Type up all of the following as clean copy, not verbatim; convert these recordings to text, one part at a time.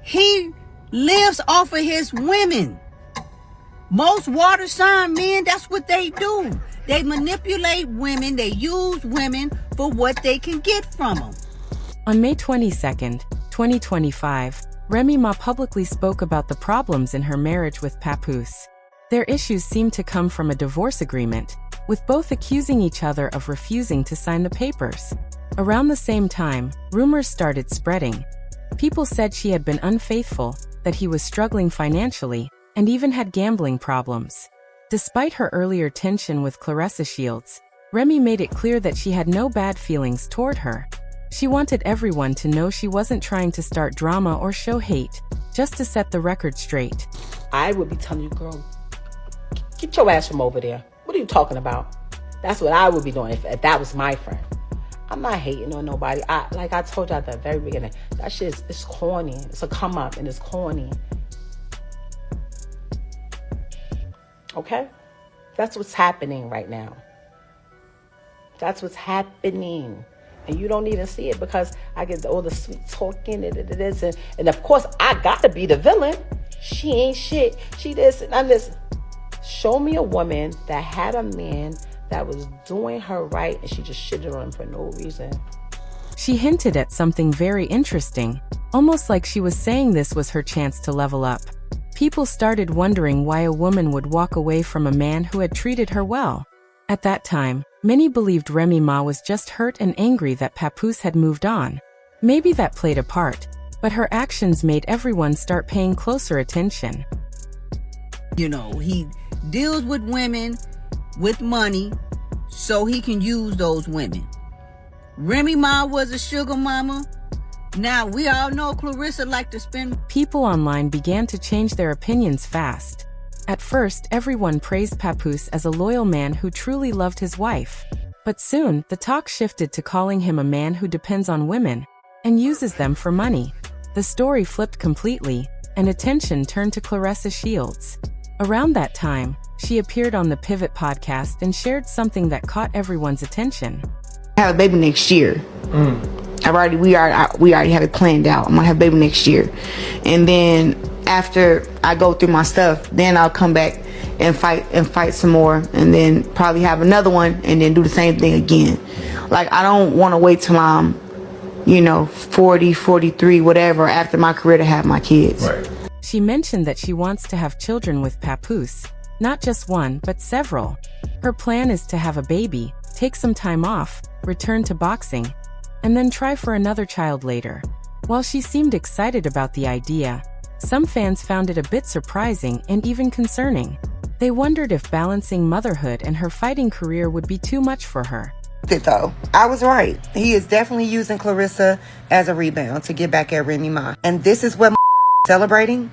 He lives off of his women. Most water sign men, that's what they do. They manipulate women. They use women for what they can get from them. On May 22nd, 2025, Remy Ma publicly spoke about the problems in her marriage with Papoose. Their issues seemed to come from a divorce agreement, with both accusing each other of refusing to sign the papers. Around the same time, rumors started spreading. People said she had been unfaithful, that he was struggling financially, and even had gambling problems. Despite her earlier tension with Claressa Shields, Remy made it clear that she had no bad feelings toward her. She wanted everyone to know she wasn't trying to start drama or show hate, just to set the record straight. I would be telling you, girl, get your ass from over there. What are you talking about? That's what I would be doing if that was my friend. I'm not hating on nobody. Like I told you at the very beginning, that shit is corny. It's a come up and it's corny. Okay? That's what's happening right now. That's what's happening. And you don't even see it because I get all the sweet talking and it is. And of course, I got to be the villain. She ain't shit. She this and I'm this. Show me a woman that had a man that was doing her right and she just shitted on him for no reason. She hinted at something very interesting, almost like she was saying this was her chance to level up. People started wondering why a woman would walk away from a man who had treated her well. At that time, many believed Remy Ma was just hurt and angry that Papoose had moved on. Maybe that played a part, but her actions made everyone start paying closer attention. You know, he deals with women with money so he can use those women. Remy Ma was a sugar mama. Now, we all know Claressa liked to spend... People online began to change their opinions fast. At first, everyone praised Papoose as a loyal man who truly loved his wife. But soon, the talk shifted to calling him a man who depends on women and uses them for money. The story flipped completely, and attention turned to Claressa Shields. Around that time, she appeared on the Pivot podcast and shared something that caught everyone's attention. I have a baby next year. We already have it planned out. I'm gonna have a baby next year, and then after I go through my stuff, then I'll come back and fight some more, and then probably have another one, and then do the same thing again. Like, I don't want to wait till I'm, 40, 43, whatever, after my career to have my kids. Right. She mentioned that she wants to have children with Papoose, not just one, but several. Her plan is to have a baby, take some time off, return to boxing, and then try for another child later. While she seemed excited about the idea, some fans found it a bit surprising and even concerning. They wondered if balancing motherhood and her fighting career would be too much for her. Though I was right. He is definitely using Claressa as a rebound to get back at Remy Ma. And this is what celebrating?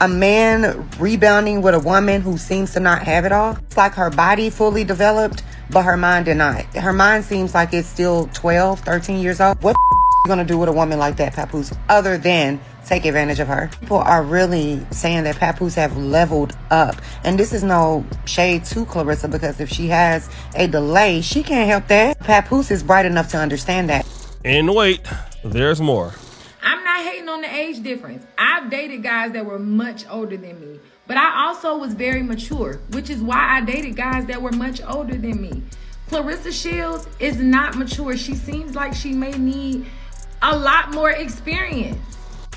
A man rebounding with a woman who seems to not have it all. It's like her body fully developed, but her mind did not. Her mind seems like it's still 12, 13 years old. What you gonna do with a woman like that, Papoose, other than take advantage of her? People are really saying that Papoose have leveled up. And this is no shade to Claressa, because if she has a delay, she can't help that. Papoose is bright enough to understand that. And wait, there's more. I'm not hating on the age difference. I've dated guys that were much older than me, but I also was very mature, which is why I dated guys that were much older than me. Claressa Shields is not mature. She seems like she may need a lot more experience.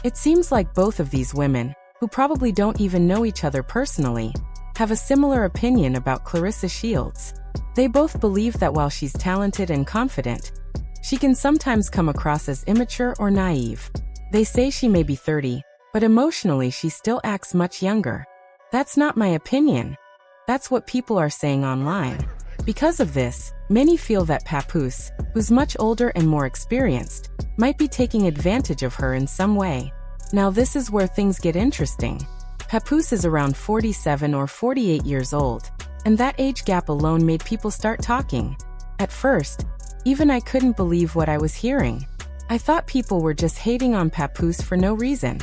It seems like both of these women, who probably don't even know each other personally, have a similar opinion about Claressa Shields. They both believe that while she's talented and confident, she can sometimes come across as immature or naive. They say she may be 30, but emotionally she still acts much younger. That's not my opinion. That's what people are saying online. Because of this, many feel that Papoose, who's much older and more experienced, might be taking advantage of her in some way. Now this is where things get interesting. Papoose is around 47 or 48 years old, and that age gap alone made people start talking. At first, even I couldn't believe what I was hearing. I thought people were just hating on Papoose for no reason.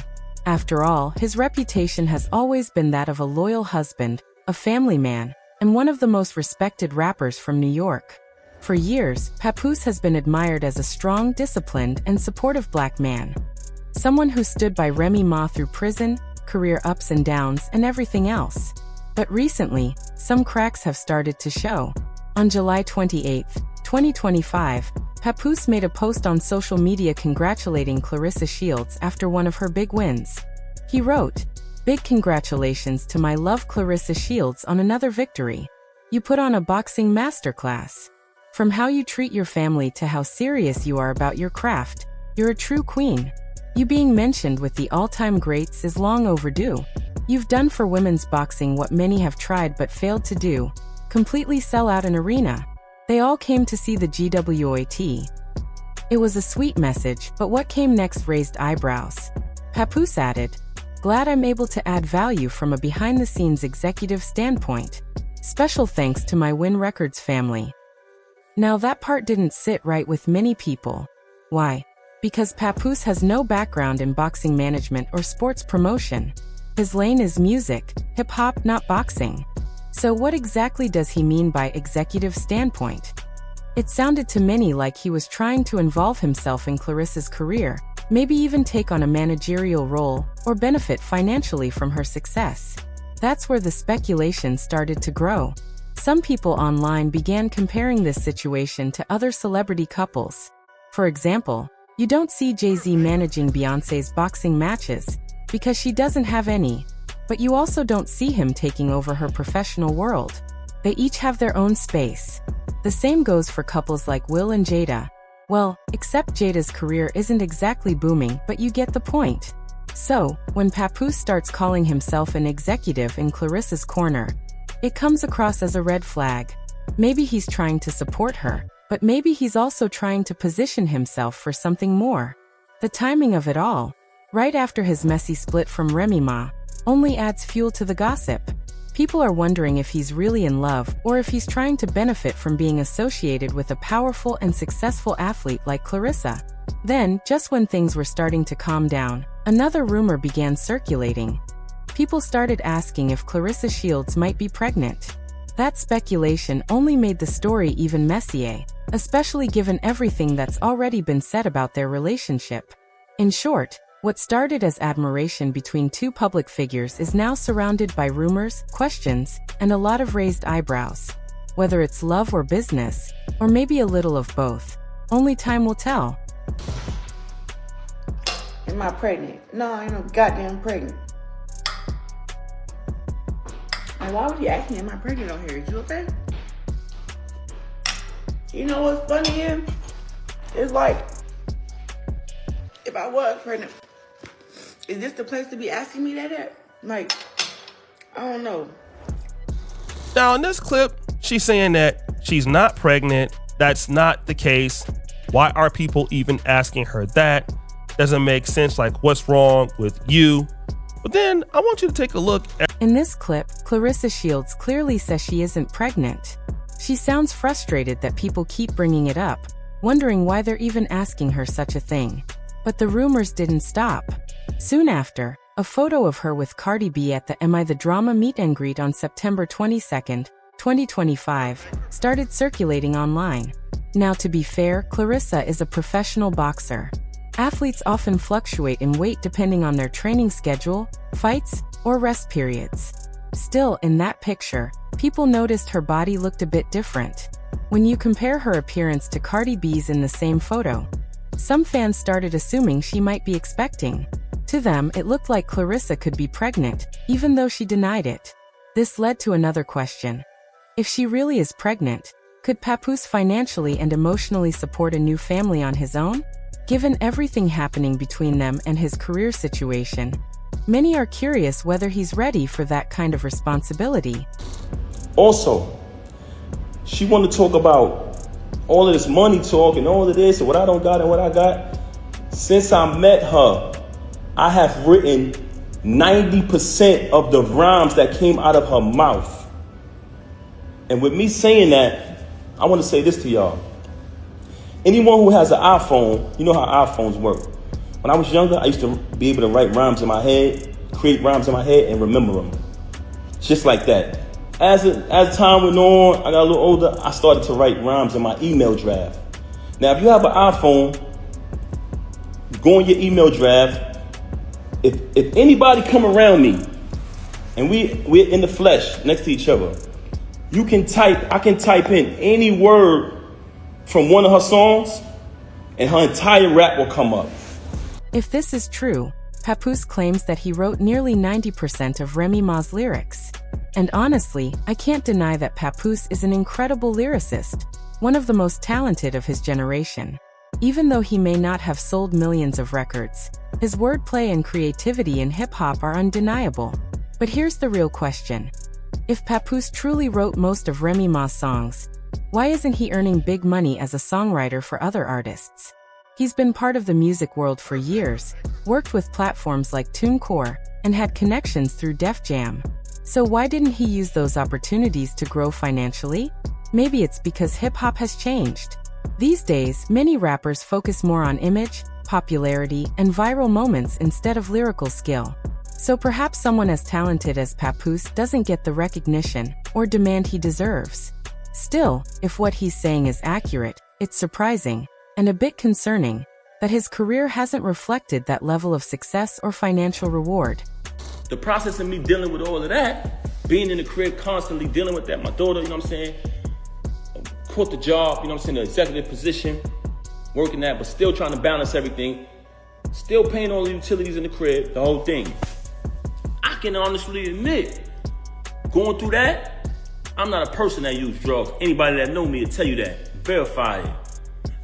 After all, his reputation has always been that of a loyal husband, a family man, and one of the most respected rappers from New York. For years, Papoose has been admired as a strong, disciplined, and supportive black man. someone who stood by Remy Ma through prison, career ups and downs, and everything else. But recently, some cracks have started to show. On July 28, 2025, Papoose made a post on social media congratulating Claressa Shields after one of her big wins. He wrote, "Big congratulations to my love Claressa Shields on another victory. You put on a boxing masterclass. From how you treat your family to how serious you are about your craft, you're a true queen. You being mentioned with the all-time greats is long overdue. You've done for women's boxing what many have tried but failed to do, completely sell out an arena. They all came to see the GWOT." It was a sweet message, but what came next raised eyebrows. Papoose added, "Glad I'm able to add value from a behind-the-scenes executive standpoint. Special thanks to my Win Records family." Now that part didn't sit right with many people. Why? Because Papoose has no background in boxing management or sports promotion. His lane is music, hip-hop, not boxing. So what exactly does he mean by executive standpoint? It sounded to many like he was trying to involve himself in Claressa's career, maybe even take on a managerial role or benefit financially from her success. That's where the speculation started to grow. Some people online began comparing this situation to other celebrity couples. For example, you don't see Jay-Z managing Beyoncé's boxing matches because she doesn't have any, but you also don't see him taking over her professional world. They each have their own space. The same goes for couples like Will and Jada. Well, except Jada's career isn't exactly booming, but you get the point. So, when Papoose starts calling himself an executive in Claressa's corner, it comes across as a red flag. Maybe he's trying to support her, but maybe he's also trying to position himself for something more. The timing of it all, right after his messy split from Remy Ma, only adds fuel to the gossip. People are wondering if he's really in love or if he's trying to benefit from being associated with a powerful and successful athlete like Claressa. Then, just when things were starting to calm down, another rumor began circulating. People started asking if Claressa Shields might be pregnant. That speculation only made the story even messier, especially given everything that's already been said about their relationship. In short, what started as admiration between two public figures is now surrounded by rumors, questions, and a lot of raised eyebrows. Whether it's love or business, or maybe a little of both, only time will tell. Am I pregnant? No, I ain't no goddamn pregnant. And why would you ask me, am I pregnant on here? Is you okay? You know what's funny is? It's like, if I was pregnant, is this the place to be asking me that at? Like, I don't know. Now in this clip, she's saying that she's not pregnant. That's not the case. Why are people even asking her that? Doesn't make sense. Like, what's wrong with you? But then I want you to take a look at... In this clip, Claressa Shields clearly says she isn't pregnant. She sounds frustrated that people keep bringing it up, wondering why they're even asking her such a thing. But the rumors didn't stop. Soon after, a photo of her with Cardi B at the Am I the Drama meet and greet on September 22nd, 2025, started circulating online. Now, to be fair, Claressa is a professional boxer. Athletes often fluctuate in weight depending on their training schedule, fights, or rest periods. Still, in that picture, people noticed her body looked a bit different. When you compare her appearance to Cardi B's in the same photo, some fans started assuming she might be expecting. To them, it looked like Claressa could be pregnant, even though she denied it. This led to another question. If she really is pregnant, could Papoose financially and emotionally support a new family on his own? Given everything happening between them and his career situation, many are curious whether he's ready for that kind of responsibility. Also, she want to talk about all of this money talk and all of this and what I don't got and what I got. Since I met her, I have written 90% of the rhymes that came out of her mouth. And with me saying that, I want to say this to y'all. Anyone who has an iPhone, you know how iPhones work. When I was younger, I used to be able to write rhymes in my head, create rhymes in my head, and remember them. Just like that. As time went on, I got a little older, I started to write rhymes in my email draft. Now, if you have an iPhone, go in your email draft. If anybody come around me and we're in the flesh next to each other, I can type in any word from one of her songs and her entire rap will come up. If this is true, Papoose claims that he wrote nearly 90% of Remy Ma's lyrics. And honestly, I can't deny that Papoose is an incredible lyricist, one of the most talented of his generation. Even though he may not have sold millions of records, his wordplay and creativity in hip-hop are undeniable. But here's the real question. If Papoose truly wrote most of Remy Ma's songs, why isn't he earning big money as a songwriter for other artists? He's been part of the music world for years, worked with platforms like TuneCore, and had connections through Def Jam. So why didn't he use those opportunities to grow financially? Maybe it's because hip-hop has changed. These days, many rappers focus more on image, popularity, and viral moments instead of lyrical skill. So perhaps someone as talented as Papoose doesn't get the recognition or demand he deserves. Still, if what he's saying is accurate, it's surprising, and a bit concerning, that his career hasn't reflected that level of success or financial reward. The process of me dealing with all of that, being in the crib constantly dealing with that, my daughter, you know what I'm saying, quit the job, you know what I'm saying, the executive position, working that, but still trying to balance everything, still paying all the utilities in the crib, the whole thing. I can honestly admit, going through that, I'm not a person that uses drugs. Anybody that know me will tell you that. Verify it.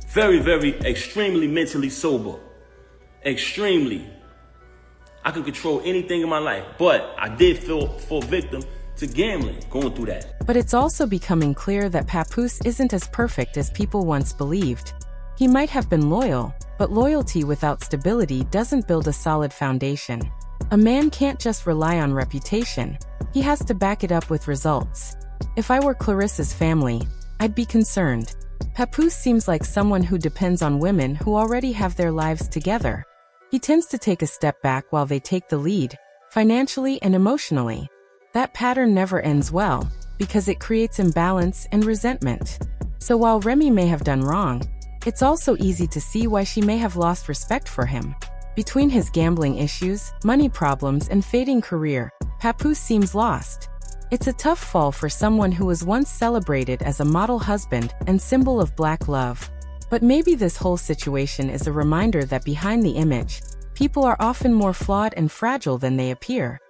Very, very, extremely mentally sober. Extremely. I can control anything in my life, but I did fall victim to gambling, going through that. But it's also becoming clear that Papoose isn't as perfect as people once believed. He might have been loyal, but loyalty without stability doesn't build a solid foundation. A man can't just rely on reputation. He has to back it up with results. If I were Clarissa's family, I'd be concerned. Papoose seems like someone who depends on women who already have their lives together. He tends to take a step back while they take the lead, financially and emotionally. That pattern never ends well, because it creates imbalance and resentment. So while Remy may have done wrong, it's also easy to see why she may have lost respect for him. Between his gambling issues, money problems, and fading career, Papoose seems lost. It's a tough fall for someone who was once celebrated as a model husband and symbol of black love. But maybe this whole situation is a reminder that behind the image, people are often more flawed and fragile than they appear.